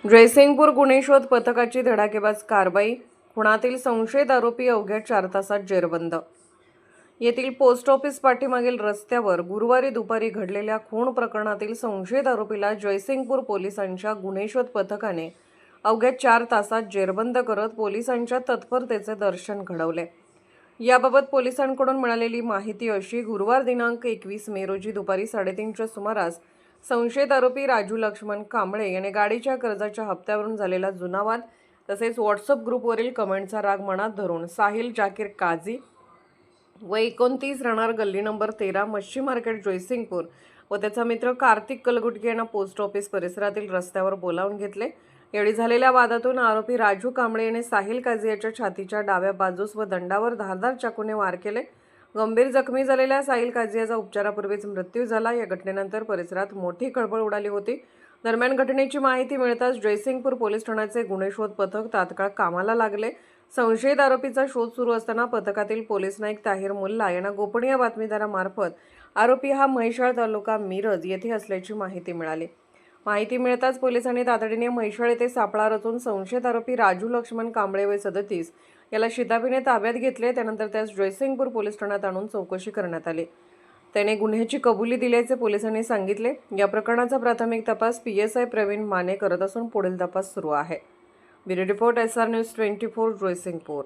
जयसिंगपूर गुन्हे शोध पथकाची धडाकेबाज कारवाई. खुनातील संशयित आरोपी अवघ्या 4 तासात जेरबंद. येथील पोस्ट ऑफिस पाठीमागील रस्त्यावर गुरुवारी दुपारी घडलेल्या खून प्रकरणातील संशयित आरोपीला जयसिंगपूर पोलिसांच्या गुन्हे शोध पथकाने अवघ्या 4 तासात जेरबंद करत पोलिसांच्या तत्परतेचे दर्शन घडवले. याबाबत पोलिसांकडून मिळालेली माहिती अशी: गुरुवार दिनांक 21 मे रोजी दुपारी 3:30च्या सुमारास संशयित आरोपी राजू लक्ष्मण कांबळे याने गाडीच्या कर्जाच्या हप्त्यावरून झालेला जुना वाद तसेच व्हॉट्सअप ग्रुपवरील कमेंटचा राग मनात धरून साहिल जाकीर काझी वय 29 राहणार गल्ली नंबर 13 मच्छी मार्केट जयसिंगपूर व त्याचा मित्र कार्तिक कलगुटके यांना पोस्ट ऑफिस परिसरातील रस्त्यावर बोलावून घेतले. यावेळी झालेल्या वादातून आरोपी राजू कांबळे याने साहिल काझी याच्या छातीच्या डाव्या बाजूस व दंडावर धारदार चाकूने वार केले. गंभीर जखमी झालेल्या साहिल काझी याचा उपचारापूर्वीच मृत्यू झाला. या घटनेनंतर परिसरात मोठी खळबळ उडाली होती. दरम्यान घटनेची माहिती मिळताच जयसिंगपूर पोलीस ठाण्याचे गुन्हे शोध पथक तात्काळ कामाला लागले. संशयित आरोपीचा शोध सुरू असताना पथकातील पोलीस नाईक ताहिर मुल्ला यांना गोपनीय बातमीदारामार्फत आरोपी हा म्हैसाळ तालुका मिरज येथे असल्याची माहिती मिळाली. माहिती मिळताच पोलिसांनी तातडीने म्हैसाळ येथे सापळा रचून संशयित आरोपी राजू लक्ष्मण कांबळे वय 37 याला शिताफीने ताब्यात घेतले. त्यानंतर त्यास जयसिंगपूर पोलीस ठाण्यात आणून चौकशी करण्यात आली. त्याने गुन्ह्याची कबुली दिल्याचे पोलिसांनी सांगितले. या प्रकरणाचा प्राथमिक तपास PSI प्रवीण माने करत असून पुढील तपास सुरू आहे. Bureau report SR news 24 Jaysingpur.